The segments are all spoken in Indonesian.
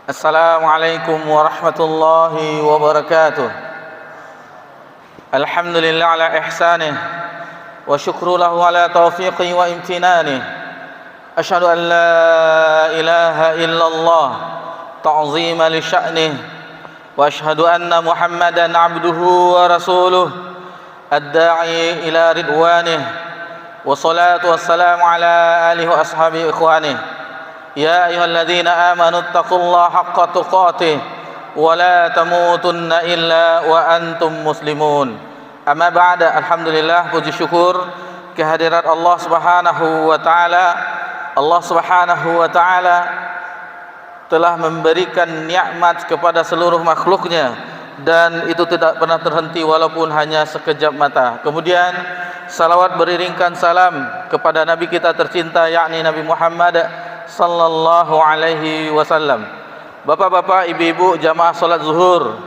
Assalamualaikum warahmatullahi wabarakatuh. Alhamdulillah ala ihsanih wa syukru lahu ala taufiqi wa imtinanih. Asyhadu an la ilaha illallah ta'zima li sya'nih wa asyhadu anna Muhammadan abduhu wa rasuluh ad-da'i ila ridwanih wa salatu wassalamu ala alihi wa ashabihi ikhwanih. Ya ayyuhalladzina amanu taqullaha haqqa tuqatih wa la tamutunna illa wa antum muslimun. Amma ba'da, alhamdulillah, puji syukur kehadirat Allah Subhanahu wa taala. Allah Subhanahu wa taala telah memberikan nikmat kepada seluruh makhluknya dan itu tidak pernah terhenti walaupun hanya sekejap mata. Kemudian salawat beriringkan salam kepada Nabi kita tercinta, yakni Nabi Muhammad sallallahu alaihi wasallam. Bapak-bapak, ibu-ibu, jamaah salat zuhur,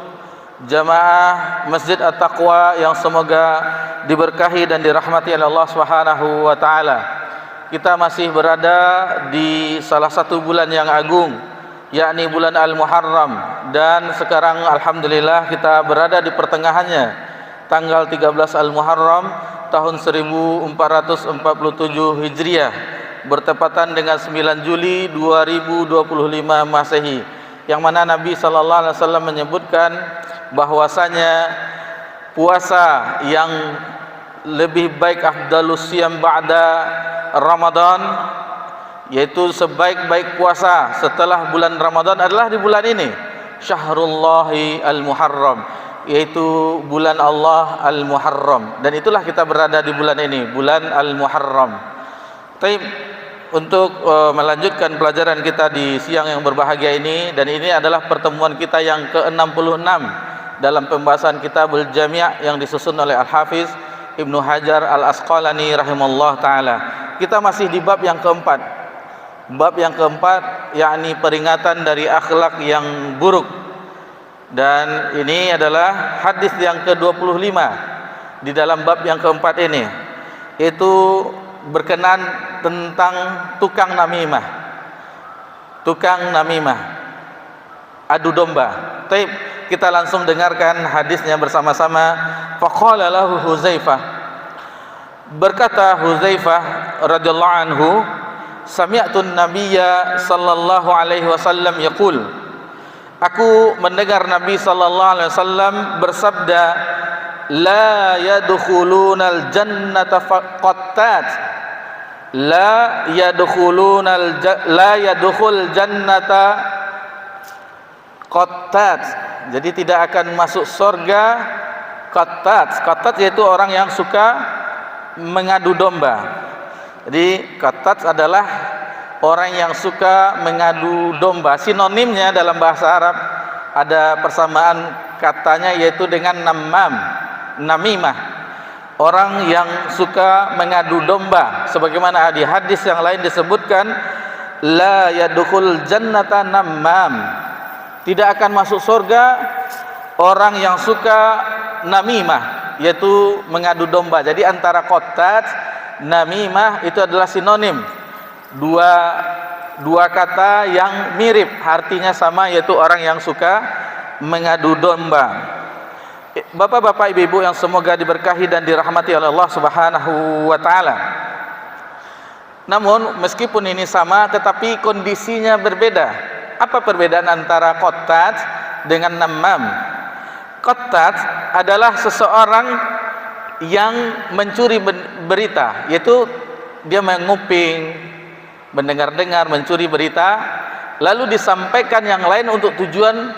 jamaah Masjid At-Taqwa yang semoga diberkahi dan dirahmati oleh Allah Subhanahu wa taala. Kita masih berada di salah satu bulan yang agung, yakni bulan Al-Muharram, dan sekarang alhamdulillah kita berada di pertengahannya, tanggal 13 Al-Muharram tahun 1447 Hijriah, bertepatan dengan 9 Juli 2025 Masehi, yang mana Nabi sallallahu alaihi wasallam menyebutkan bahwasanya puasa yang lebih baik afdalus siyam ba'da Ramadan, yaitu sebaik-baik puasa setelah bulan Ramadan adalah di bulan ini, Syahrullahi Al-Muharram, yaitu bulan Allah Al-Muharram, dan itulah kita berada di bulan ini, bulan Al-Muharram. Taib, untuk melanjutkan pelajaran kita di siang yang berbahagia ini, dan ini adalah pertemuan kita yang ke-66 dalam pembahasan Kitabul Jami' yang disusun oleh Al-Hafiz Ibnu Hajar Al-Asqalani rahimallahu taala. Kita masih di bab yang keempat. Bab yang keempat, yakni peringatan dari akhlak yang buruk. Dan ini adalah hadis yang ke-25 di dalam bab yang keempat ini, yaitu berkenan tentang tukang namimah. Tukang namimah, adu domba. Taib, kita langsung dengarkan hadisnya bersama-sama. Faqala lahu Huzaifah, berkata Huzaifah radhiyallahu anhu, sami'tu an-nabiyya sallallahu alaihi wasallam yaqul, aku mendengar Nabi sallallahu alaihi wasallam bersabda, la yadkhulunal jannata qattat, la yadkhul jannata qattat, jadi tidak akan masuk surga qattat. Qattat yaitu orang yang suka mengadu domba. Jadi qattat adalah orang yang suka mengadu domba. Sinonimnya dalam bahasa Arab ada persamaan katanya, yaitu dengan namam, namimah, orang yang suka mengadu domba. Sebagaimana di hadis yang lain disebutkan, la yadkhul jannata namam, tidak akan masuk surga orang yang suka namimah, yaitu mengadu domba. Jadi antara qattat, namimah itu adalah sinonim, dua kata yang mirip, artinya sama, yaitu orang yang suka mengadu domba. Bapak-bapak, ibu-ibu yang semoga diberkahi dan dirahmati oleh Allah Subhanahu wa taala. Namun meskipun ini sama, tetapi kondisinya berbeda. Apa perbedaan antara qattat dengan namam? Qattat adalah seseorang yang mencuri berita, yaitu dia menguping, mendengar-dengar, mencuri berita, lalu disampaikan yang lain untuk tujuan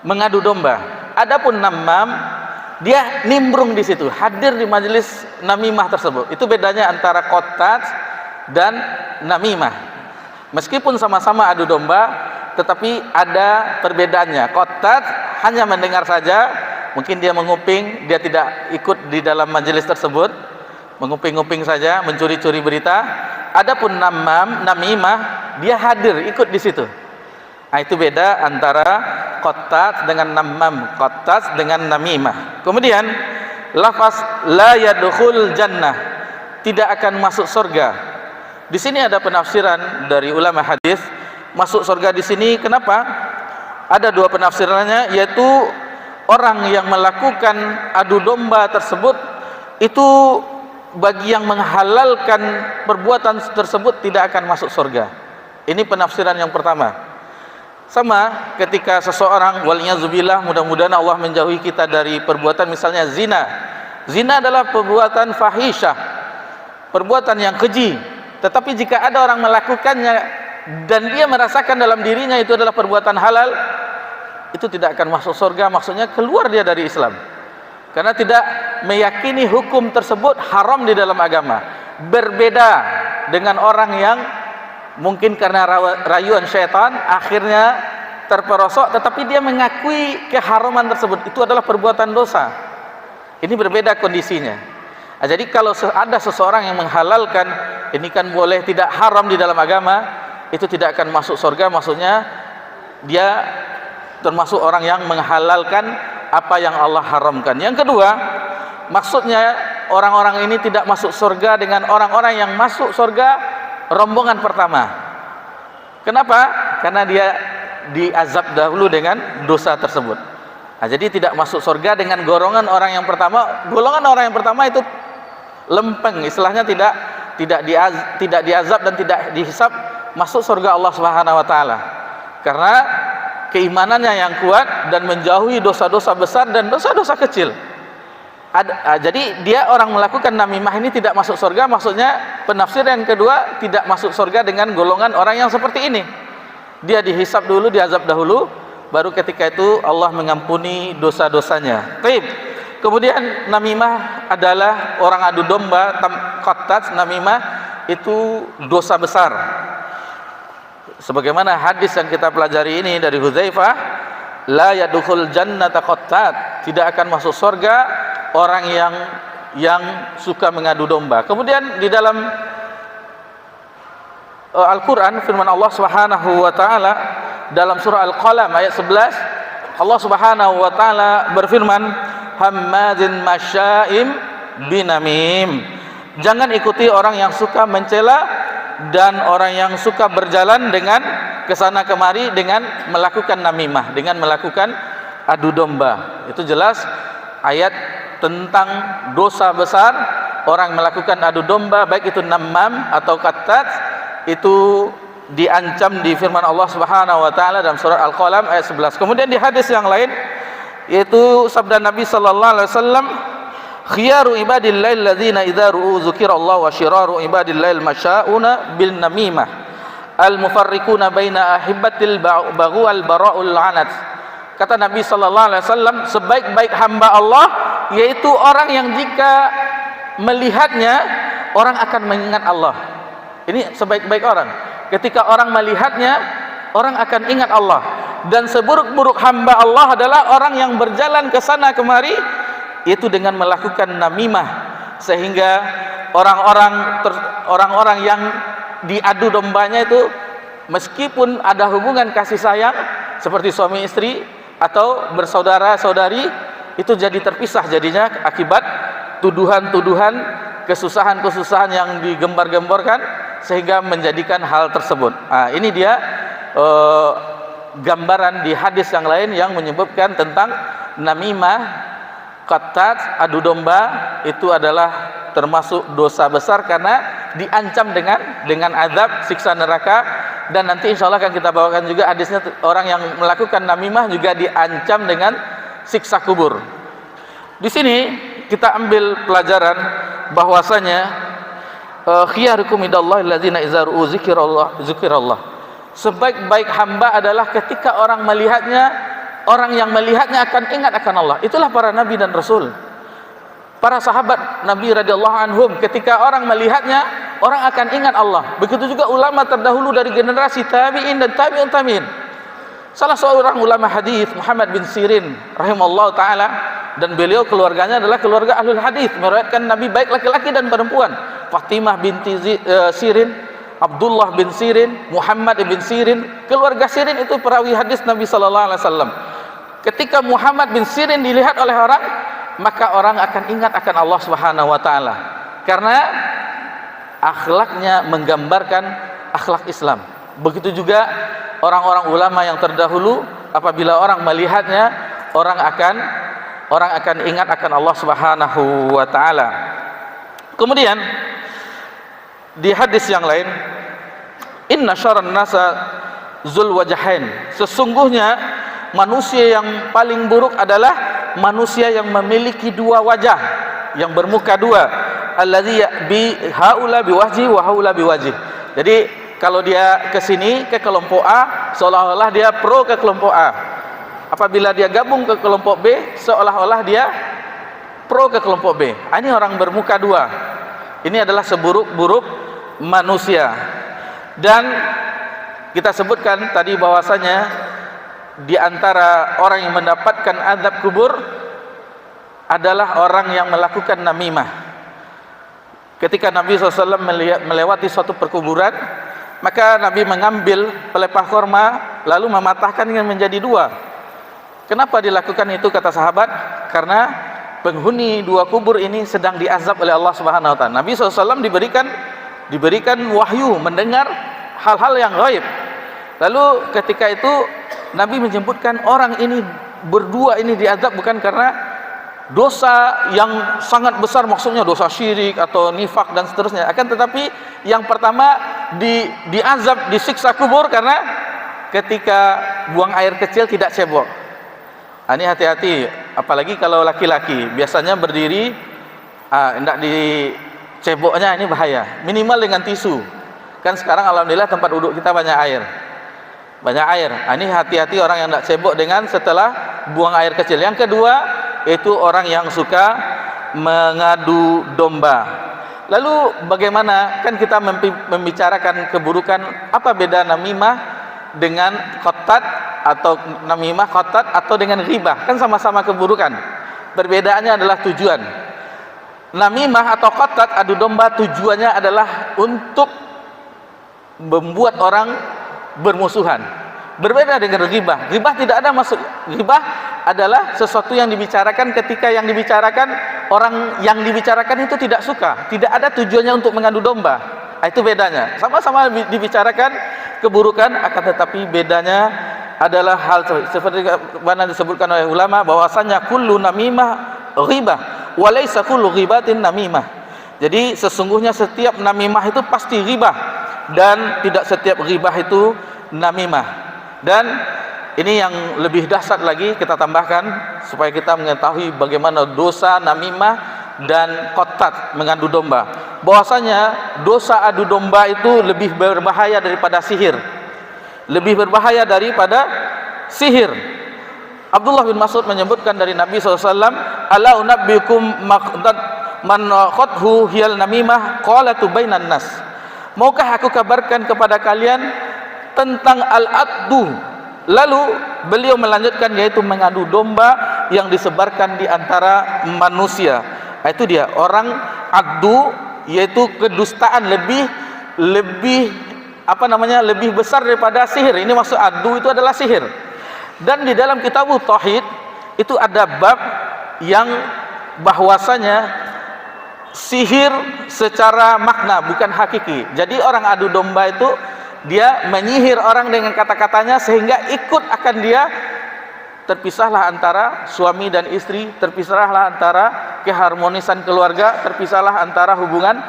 mengadu domba. Adapun namam, dia nimbrung di situ, hadir di majelis namimah tersebut. Itu bedanya antara qattat dan namimah. Meskipun sama-sama adu domba, tetapi ada perbedaannya. Qattat hanya mendengar saja, mungkin dia menguping, dia tidak ikut di dalam majelis tersebut, menguping-uping saja, mencuri-curi berita. Adapun namam, namimah, dia hadir, ikut di situ. Nah, itu beda antara qattat dengan namam, qattat dengan namimah. Kemudian lafaz la yadkhul jannah, tidak akan masuk surga. Di sini ada penafsiran dari ulama hadis masuk surga di sini. Kenapa? Ada dua penafsirannya, yaitu orang yang melakukan adu domba tersebut itu bagi yang menghalalkan perbuatan tersebut tidak akan masuk surga. Ini penafsiran yang pertama. Sama ketika seseorang, waliyadzubillah, mudah-mudahan Allah menjauhi kita dari perbuatan misalnya zina. Zina adalah perbuatan fahisyah, perbuatan yang keji. Tetapi jika ada orang melakukannya dan dia merasakan dalam dirinya itu adalah perbuatan halal, itu tidak akan masuk surga. Maksudnya keluar dia dari Islam, karena tidak meyakini hukum tersebut haram di dalam agama. Berbeda dengan orang yang mungkin karena rayuan syaitan akhirnya terperosok, tetapi dia mengakui keharaman tersebut, itu adalah perbuatan dosa. Ini berbeda kondisinya. Nah, jadi kalau ada seseorang yang menghalalkan, ini kan boleh, tidak haram di dalam agama, itu tidak akan masuk surga. Maksudnya dia termasuk orang yang menghalalkan apa yang Allah haramkan. Yang kedua, maksudnya orang-orang ini tidak masuk surga dengan orang-orang yang masuk surga rombongan pertama. Kenapa? Karena dia diazab dahulu dengan dosa tersebut. Nah, jadi tidak masuk surga dengan golongan orang yang pertama. Golongan orang yang pertama itu lempeng, istilahnya tidak diazab dan tidak dihisab, masuk surga Allah Subhanahu wa taala. Karena keimanannya yang kuat dan menjauhi dosa-dosa besar dan dosa-dosa kecil. Jadi dia orang melakukan namimah ini tidak masuk surga. Maksudnya penafsiran yang kedua, tidak masuk surga dengan golongan orang yang seperti ini. Dia dihisab dulu, diazab dahulu, baru ketika itu Allah mengampuni dosa-dosanya. Baik. Kemudian namimah adalah orang adu domba, qattat. Namimah itu dosa besar. Sebagaimana hadis yang kita pelajari ini dari Hudzaifah, la yadkhul jannata qattat, tidak akan masuk surga orang yang suka mengadu domba. Kemudian di dalam Al-Qur'an firman Allah Subhanahu wa taala dalam surah Al-Qalam ayat 11, Allah Subhanahu wa taala berfirman, hammadzin masya'im binamim. Jangan ikuti orang yang suka mencela dan orang yang suka berjalan dengan kesana kemari dengan melakukan namimah, dengan melakukan adu domba. Itu jelas ayat tentang dosa besar orang melakukan adu domba, baik itu namam atau qattat, itu diancam di firman Allah Subhanahu wa taala dalam surat Al-Qalam ayat 11. Kemudian di hadis yang lain, yaitu sabda Nabi sallallahu alaihi wasallam, khiyaru ibadillahi alladzina idza ru'u dzikirallahu wa syiraru ibadillahi al-masyauna bil namimah al-mufarriquna baina ahibbatil baghu al-bara'ul anat. Kata Nabi sallallahu alaihi wasallam, sebaik-baik hamba Allah yaitu orang yang jika melihatnya orang akan mengingat Allah. Ini sebaik-baik orang. Ketika orang melihatnya orang akan ingat Allah. Dan seburuk-buruk hamba Allah adalah orang yang berjalan ke sana kemari itu dengan melakukan namimah, sehingga orang-orang yang diadu dombanya itu meskipun ada hubungan kasih sayang seperti suami istri atau bersaudara-saudari, itu jadi terpisah jadinya akibat tuduhan-tuduhan, kesusahan-kesusahan yang digembar-gemborkan sehingga menjadikan hal tersebut. Nah, ini dia gambaran di hadis yang lain yang menyebutkan tentang namimah, qattat, adu domba, itu adalah termasuk dosa besar karena diancam dengan azab siksa neraka. Dan nanti insya Allah akan kita bawakan juga hadisnya, orang yang melakukan namimah juga diancam dengan siksa kubur. Di sini kita ambil pelajaran bahwasanya khiyarukum indallahi alladzina idza ru'u zikrallah. Sebaik-baik hamba adalah ketika orang melihatnya, orang yang melihatnya akan ingat akan Allah. Itulah para nabi dan rasul. Para sahabat Nabi radhiyallahu anhum, ketika orang melihatnya, orang akan ingat Allah. Begitu juga ulama terdahulu dari generasi tabi'in dan tabi'un tabi'in. Salah seorang ulama hadis, Muhammad bin Sirin rahimallahu taala, dan beliau keluarganya adalah keluarga ahlul hadis, meriwayatkan Nabi baik laki-laki dan perempuan. Fatimah binti Sirin, Abdullah bin Sirin, Muhammad bin Sirin, keluarga Sirin itu perawi hadis Nabi sallallahu alaihi wasallam. Ketika Muhammad bin Sirin dilihat oleh orang, maka orang akan ingat akan Allah Subhanahu wa taala. Karena akhlaknya menggambarkan akhlak Islam. Begitu juga orang-orang ulama yang terdahulu, apabila orang melihatnya, orang akan ingat akan Allah Subhanahu wa taala. Kemudian di hadis yang lain, inna syarran nasa zul wajhain, sesungguhnya manusia yang paling buruk adalah manusia yang memiliki dua wajah, yang bermuka dua. Alladzi bi haula biwajhi wa haula biwajhi. Jadi kalau dia ke sini ke kelompok A, seolah-olah dia pro ke kelompok A. Apabila dia gabung ke kelompok B, seolah-olah dia pro ke kelompok B. Ini orang bermuka dua. Ini adalah seburuk-buruk manusia. Dan kita sebutkan tadi bahwasanya di antara orang yang mendapatkan azab kubur adalah orang yang melakukan namimah. Ketika Nabi SAW melewati suatu perkuburan, maka Nabi mengambil pelepah korma lalu mematahkannya menjadi dua. Kenapa dilakukan itu, kata sahabat? Karena penghuni dua kubur ini sedang diazab oleh Allah Subhanahu wa taala. Nabi SAW diberikan wahyu, mendengar hal-hal yang gaib. Lalu ketika itu Nabi menyebutkan orang ini berdua ini diazab bukan karena dosa yang sangat besar, maksudnya dosa syirik atau nifak dan seterusnya, akan tetapi yang pertama diazab, disiksa kubur karena ketika buang air kecil tidak cebok. Ini hati-hati, apalagi kalau laki-laki biasanya berdiri hendak diceboknya, ini bahaya. Minimal dengan tisu. Kan sekarang alhamdulillah tempat duduk kita banyak air. Ini hati-hati orang yang tidak cebok dengan setelah buang air kecil. Yang kedua, itu orang yang suka mengadu domba. Lalu bagaimana, kan kita membicarakan keburukan, apa beda namimah dengan qattat atau namimah qattat atau dengan ghibah? Kan sama-sama keburukan. Perbedaannya adalah tujuan. Namimah atau qattat, adu domba, tujuannya adalah untuk membuat orang bermusuhan. Berbeda dengan ghibah. Ghibah tidak ada maksud. Ghibah adalah sesuatu yang dibicarakan ketika yang dibicarakan orang yang dibicarakan itu tidak suka, tidak ada tujuannya untuk mengadu domba. Itu bedanya. Sama-sama dibicarakan keburukan, akan tetapi bedanya adalah hal seperti mana disebutkan oleh ulama bahwasanya kullu namimah ghibah wa laisa kullu ghibatin namimah. Jadi sesungguhnya setiap namimah itu pasti ghibah dan tidak setiap ghibah itu namimah. Dan ini yang lebih dahsyat lagi kita tambahkan supaya kita mengetahui bagaimana dosa namimah dan qattat, mengadu domba. Bahwasanya dosa adu domba itu lebih berbahaya daripada sihir. Lebih berbahaya daripada sihir. Abdullah bin Mas'ud menyebutkan dari Nabi SAW, ala unabbiukum maqdad man qathu hiyal namimah qalatu bainan nas. Maukah aku kabarkan kepada kalian tentang al-addu? Lalu beliau melanjutkan, yaitu mengadu domba yang disebarkan di antara manusia. Itu dia orang addu, yaitu kedustaan lebih lebih besar daripada sihir. Ini maksud addu itu adalah sihir. Dan di dalam kitab Tauhid itu ada bab yang bahwasanya sihir secara makna bukan hakiki. Jadi orang adu domba itu dia menyihir orang dengan kata-katanya sehingga ikut akan dia. Terpisahlah antara suami dan istri, terpisahlah antara keharmonisan keluarga, terpisahlah antara hubungan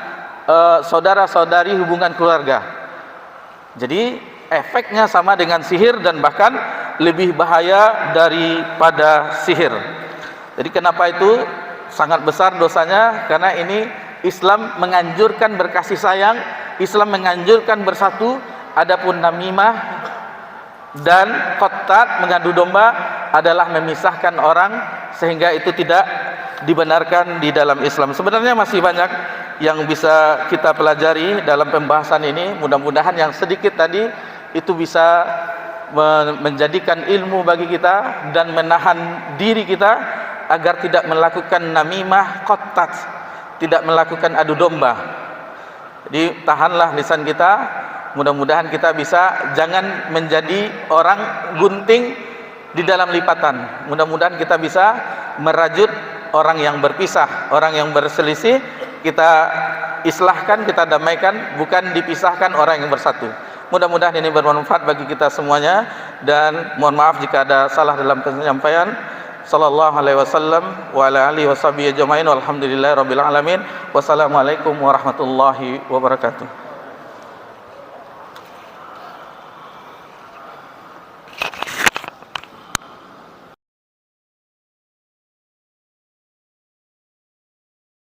saudara-saudari, hubungan keluarga. Jadi efeknya sama dengan sihir dan bahkan lebih bahaya daripada sihir. Jadi kenapa itu sangat besar dosanya? Karena ini Islam menganjurkan berkasih sayang, Islam menganjurkan bersatu. Adapun namimah dan qattat, mengadu domba, adalah memisahkan orang sehingga itu tidak dibenarkan di dalam Islam. Sebenarnya masih banyak yang bisa kita pelajari dalam pembahasan ini. Mudah-mudahan yang sedikit tadi itu bisa menjadikan ilmu bagi kita dan menahan diri kita agar tidak melakukan namimah qattat, tidak melakukan adu domba. Jadi tahanlah lisan kita. Mudah-mudahan kita bisa jangan menjadi orang gunting di dalam lipatan. Mudah-mudahan kita bisa merajut orang yang berpisah, orang yang berselisih, kita islahkan, kita damaikan, bukan dipisahkan orang yang bersatu. Mudah-mudahan ini bermanfaat bagi kita semuanya, dan mohon maaf jika ada salah dalam penyampaian. Sallallahu alaihi wasallam wa ala alihi washabihi ajmain walhamdulillahirabbil alamin. Wassalamualaikum warahmatullahi wabarakatuh.